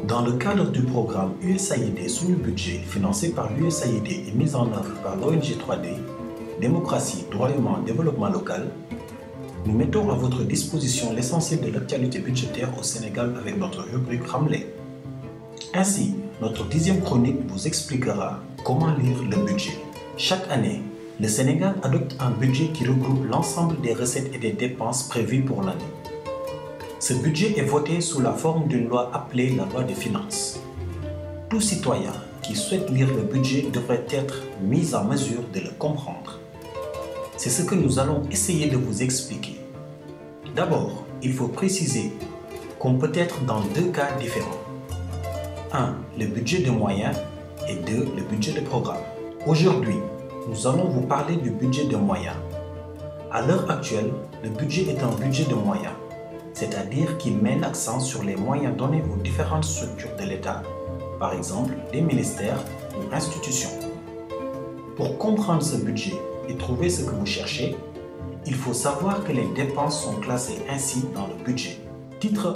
Dans le cadre du programme USAID sous le budget financé par l'USAID et mis en œuvre par l'ONG 3D, Démocratie, Droits humains, Développement local, nous mettons à votre disposition l'essentiel de l'actualité budgétaire au Sénégal avec notre rubrique Ramley. Ainsi, notre 10e chronique vous expliquera comment lire le budget. Chaque année, le Sénégal adopte un budget qui regroupe l'ensemble des recettes et des dépenses prévues pour l'année. Ce budget est voté sous la forme d'une loi appelée la loi des finances. Tout citoyen qui souhaite lire le budget devrait être mis en mesure de le comprendre. C'est ce que nous allons essayer de vous expliquer. D'abord, il faut préciser qu'on peut être dans deux cas différents. 1. Le budget de moyens et 2. Le budget de programme. Aujourd'hui, nous allons vous parler du budget de moyens. À l'heure actuelle, le budget est un budget de moyens, c'est-à-dire qu'il met l'accent sur les moyens donnés aux différentes structures de l'État, par exemple les ministères ou institutions. Pour comprendre ce budget et trouver ce que vous cherchez, il faut savoir que les dépenses sont classées ainsi dans le budget. Titre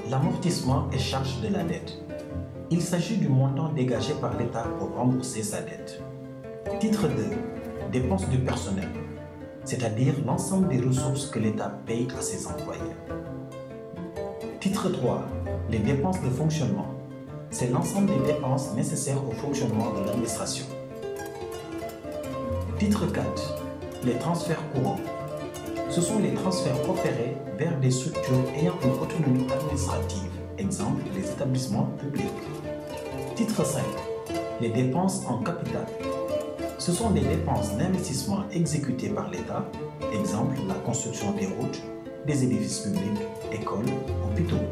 1. L'amortissement et charges de la dette. Il s'agit du montant dégagé par l'État pour rembourser sa dette. Titre 2. Dépenses du personnel, c'est-à-dire l'ensemble des ressources que l'État paye à ses employés. Titre 3. Les dépenses de fonctionnement. C'est l'ensemble des dépenses nécessaires au fonctionnement de l'administration. Titre 4. Les transferts courants. Ce sont les transferts opérés vers des structures ayant une autonomie administrative, exemple les établissements publics. Titre 5. Les dépenses en capital. Ce sont des dépenses d'investissement exécutées par l'État, exemple la construction des routes, des édifices publics, écoles, hôpitaux.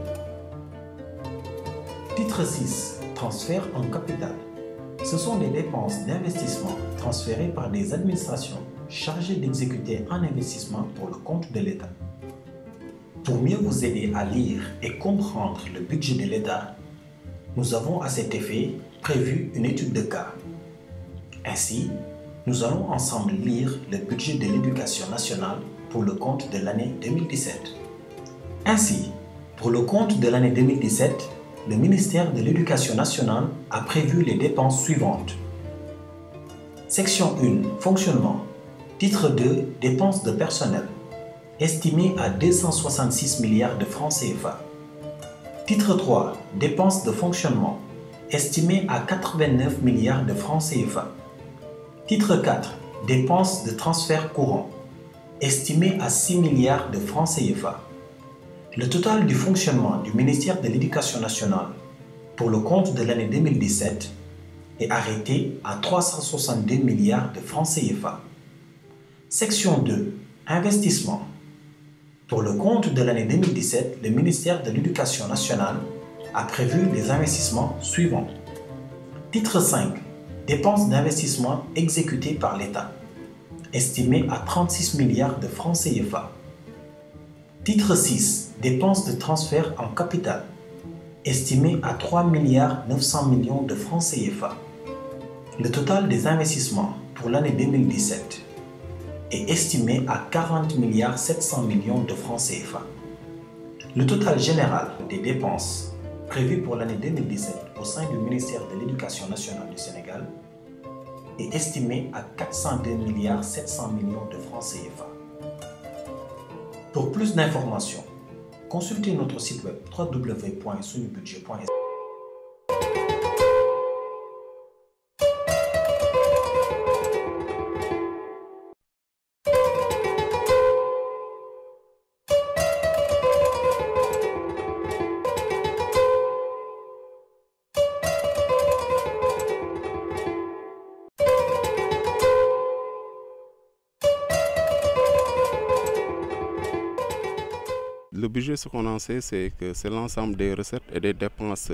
Titre 6. Transferts en capital. Ce sont des dépenses d'investissement transférées par des administrations chargées d'exécuter un investissement pour le compte de l'État. Pour mieux vous aider à lire et comprendre le budget de l'État, nous avons à cet effet prévu une étude de cas. Ainsi, nous allons ensemble lire le budget de l'Éducation nationale pour le compte de l'année 2017. Ainsi, pour le compte de l'année 2017, le ministère de l'Éducation nationale a prévu les dépenses suivantes. Section 1. Fonctionnement. Titre 2. Dépenses de personnel. Estimé à 266 milliards de francs CFA. Titre 3. Dépenses de fonctionnement. Estimé à 89 milliards de francs CFA. Titre 4. Dépenses de transfert courant. Estimé à 6 milliards de francs CFA. Le total du fonctionnement du ministère de l'Éducation nationale pour le compte de l'année 2017 est arrêté à 362 milliards de francs CFA. Section 2. Investissement. Pour le compte de l'année 2017, le ministère de l'Éducation nationale a prévu les investissements suivants. Titre 5. Dépenses d'investissement exécutées par l'État, estimées à 36 milliards de francs CFA. Titre 6. Dépenses de transfert en capital, estimées à 3 milliards 900 millions de francs CFA. Le total des investissements pour l'année 2017 est estimé à 40 milliards 700 millions de francs CFA. Le total général des dépenses prévues pour l'année 2017 au sein du ministère de l'Éducation nationale du Sénégal est estimé à 402 milliards 700 millions de francs CFA. Pour plus d'informations, consultez notre site web www.sunubudget.sn. Le budget, ce qu'on en sait, c'est que c'est l'ensemble des recettes et des dépenses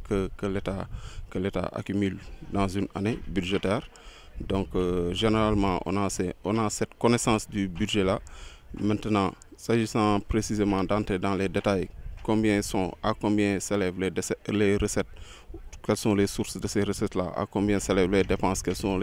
que l'État accumule dans une année budgétaire. Donc, généralement, on a cette connaissance du budget-là. Maintenant, s'agissant précisément d'entrer dans les détails, à combien s'élèvent les recettes, quelles sont les sources de ces recettes-là, à combien s'élèvent les dépenses, quelles sont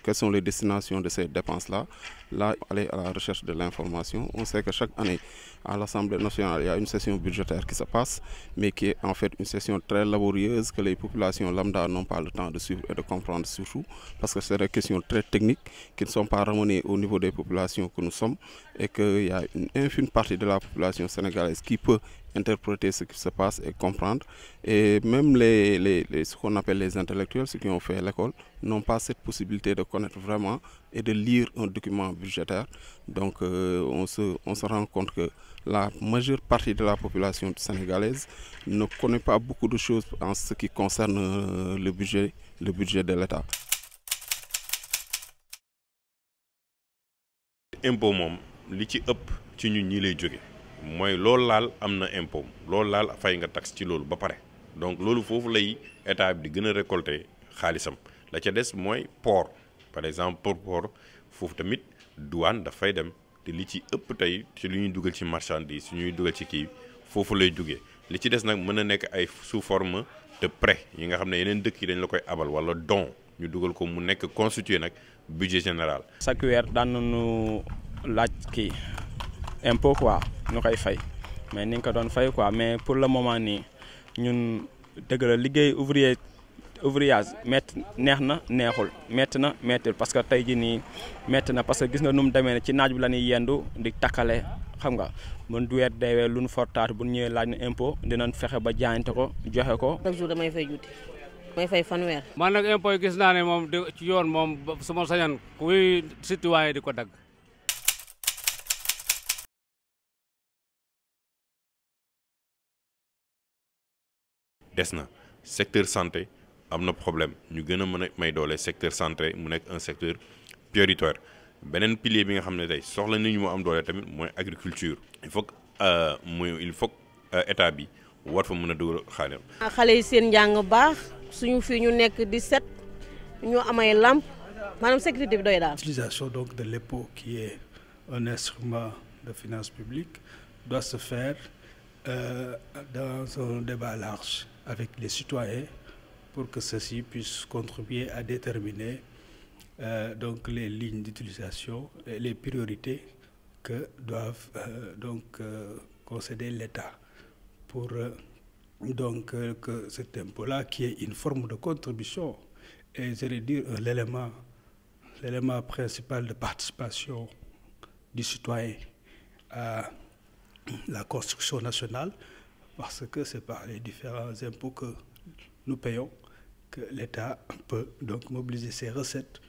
quelles sont les destinations de ces dépenses-là. Là, aller à la recherche de l'information. On sait que chaque année, à l'Assemblée nationale, il y a une session budgétaire qui se passe, mais qui est en fait une session très laborieuse que les populations lambda n'ont pas le temps de suivre et de comprendre surtout, parce que c'est des questions très techniques qui ne sont pas ramenées au niveau des populations que nous sommes, et qu'il y a une infime partie de la population sénégalaise qui peut interpréter ce qui se passe et comprendre. Et même ce qu'on appelle les intellectuels, ceux qui ont fait l'école, n'ont pas cette possibilité de connaître vraiment et de lire un document budgétaire. Donc on se rend compte que la majeure partie de la population sénégalaise ne connaît pas beaucoup de choses en ce qui concerne le budget de l'État. Impôt moom li ci ëpp ci ñun ñi lay jóge mooy loolu laal am na impôt loolu laal fay nga taxe ci loolu ba pare donc loolu foofu lay état bi di gën a récolter xaalisam la ca des mooy port par exemple port foofu tamit douane dafay dem te li ci ëpp tey ci lu ñuy dugal ci marchandise su ñuy dugal ci kii foofu lay jógee li ci des nag mën a nekk ay sous forme de prêt yi nga xam ne yeneen dëkk yi dañ la koy abal wala don ñu dugal ko mu nekk constitué nag budget général. chaque weer daan nañu laaj kii impôt quoi ñu koy fay mais ni nga ko doon fay quoi mais pour le moment nii ñun dëgg la liggéey ouvrage neex na neexul métti na méttil parce que tey jii nii métti na parce que gis nga nu mu demee ne ci naaj bi la ñuy yendu di takkale xam nga mën du weer deewee lu nu fortaatu bu ñëwee laaj na impôt dinañ fexe ba jaayante ko joxe ko. chaque jour damay fay juuti may fay fanweer. man nag impôt yi gis naa ne moom ci yoon moom su ma sañoon kuy citoyen di ko dagg. des na secteur santé am na problème ñu gën a mën a may doole secteur santé mu nekk un secteur prioritaire beneen pilier bi nga xam ne tey soxla nañu mu am doole tamit mooy agriculture il faut état bi war fa mën a dugal xaalis. xale yi seen njàng baax suñu fii ñu nekk di set ñu amay lamp maanaam sécurité bi doy daal. L'utilisation donc de l'impôt qui est un instrument de finance publique doit se faire dans un débat large avec les citoyens pour que ceux-ci puissent contribuer à déterminer donc les lignes d'utilisation et les priorités que doivent concéder l'État pour donc que cet impôt-là qui est une forme de contribution et j'allais dire l'élément principal de participation du citoyen à la construction nationale, parce que c'est par les différents impôts que nous payons que l'État peut donc mobiliser ses recettes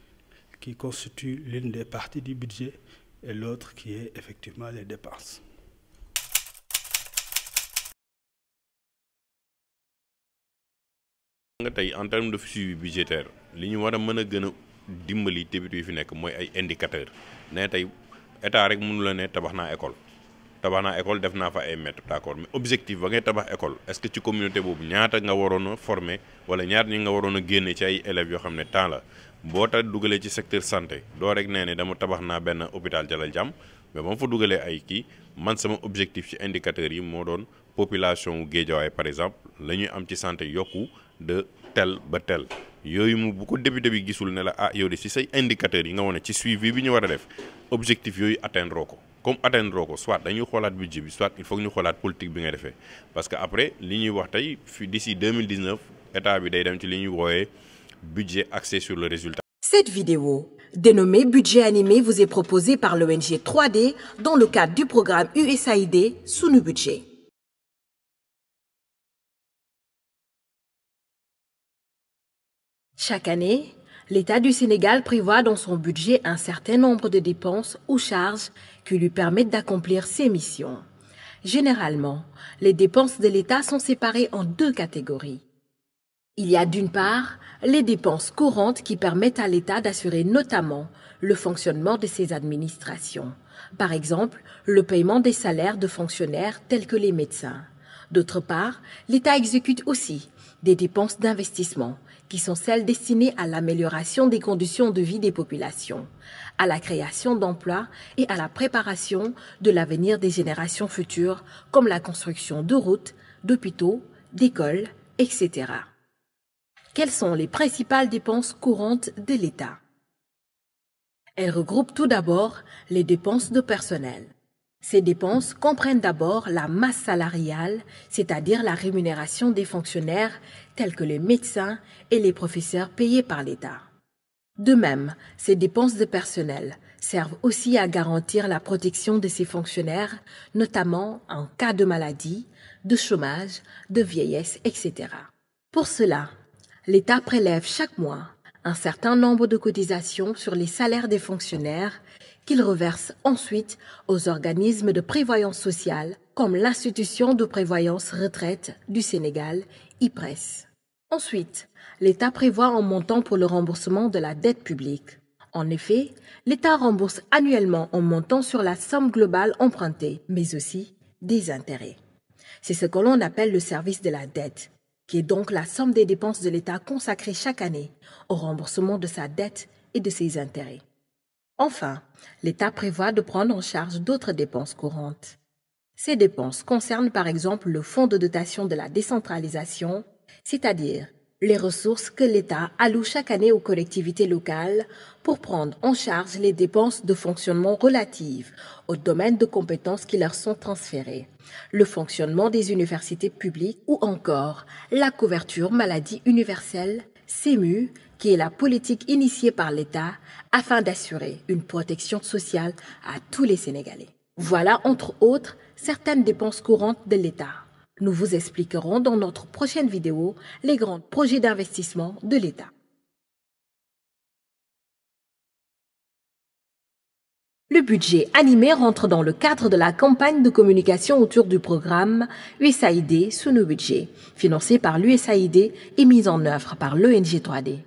qui constituent l'une des parties du budget et l'autre qui est effectivement les dépenses. nga tey en termes de suivi budgétaire li ñu war a mën a gën a dimbali député yi fi nekk mooy ay indicateurs ne tey état rek mënu la ne tabax naa école def naa fa ay maîtres d'accord mais objectif ba ngay tabax école est-ce que ci communauté boobu ñaata nga waroon a former wala ñaata ñi nga waroon a génne ci ay élèves yoo xam ne temps la boo ta dugalee ci secteur santé doo rek nee ne dama tabax naa benn hôpital Dalal Jàmm mais ba ma fa dugalee ay kii man sama objectif ci indicateurs yi moo doon population wu Guédiawaye par exemple la ñuy am ci santé yokku de tel ba tel yooyu mu bu ko député bi gisul ne la ah yow de ci say indicateurs yi nga wane ci suivi bi ñu war a def objectif yooyu atteindre ko comme atteindre ko soit dañuy xoolaat budget bi soit il faut que ñu xoolaat politique bi nga defee parce que après li ñuy wax tey fi d'ici 2019 état bi day dem ci li ñuy wooyee budget axé sur le résultat. Cette vidéo, dénommée Budget animé, vous est proposée par l'ONG 3D dans le cadre du programme USAID Sunu Budget. Chaque année, l'État du Sénégal prévoit dans son budget un certain nombre de dépenses ou charges qui lui permettent d'accomplir ses missions. Généralement, les dépenses de l'État sont séparées en deux catégories. Il y a d'une part les dépenses courantes qui permettent à l'État d'assurer notamment le fonctionnement de ses administrations. Par exemple, le paiement des salaires de fonctionnaires tels que les médecins. D'autre part, l'État exécute aussi des dépenses d'investissement qui sont celles destinées à l'amélioration des conditions de vie des populations, à la création d'emplois et à la préparation de l'avenir des générations futures, comme la construction de routes, d'hôpitaux, d'écoles, etc. Quelles sont les principales dépenses courantes de l'État? Elle regroupe tout d'abord les dépenses de personnel. Ces dépenses comprennent d'abord la masse salariale, c'est-à-dire la rémunération des fonctionnaires tels que les médecins et les professeurs payés par l'État. De même, ces dépenses de personnel servent aussi à garantir la protection de ces fonctionnaires, notamment en cas de maladie, de chômage, de vieillesse, etc. Pour cela, l'État prélève chaque mois un certain nombre de cotisations sur les salaires des fonctionnaires qu'il reverse ensuite aux organismes de prévoyance sociale comme l'Institution de prévoyance retraite du Sénégal, IPRES. Ensuite, l'État prévoit un montant pour le remboursement de la dette publique. En effet, l'État rembourse annuellement un montant sur la somme globale empruntée, mais aussi des intérêts. C'est ce que l'on appelle le service de la dette, qui est donc la somme des dépenses de l'État consacrée chaque année au remboursement de sa dette et de ses intérêts. Enfin, l'État prévoit de prendre en charge d'autres dépenses courantes. Ces dépenses concernent par exemple le fonds de dotation de la décentralisation, c'est-à-dire les ressources que l'État alloue chaque année aux collectivités locales pour prendre en charge les dépenses de fonctionnement relatives aux domaines de compétences qui leur sont transférés, le fonctionnement des universités publiques ou encore la couverture maladie universelle, CMU, qui est la politique initiée par l'État afin d'assurer une protection sociale à tous les Sénégalais. Voilà, entre autres, certaines dépenses courantes de l'État. Nous vous expliquerons dans notre prochaine vidéo les grands projets d'investissement de l'État. Le budget animé rentre dans le cadre de la campagne de communication autour du programme USAID sous nos budgets, financé par l'USAID et mis en œuvre par l'ONG 3D.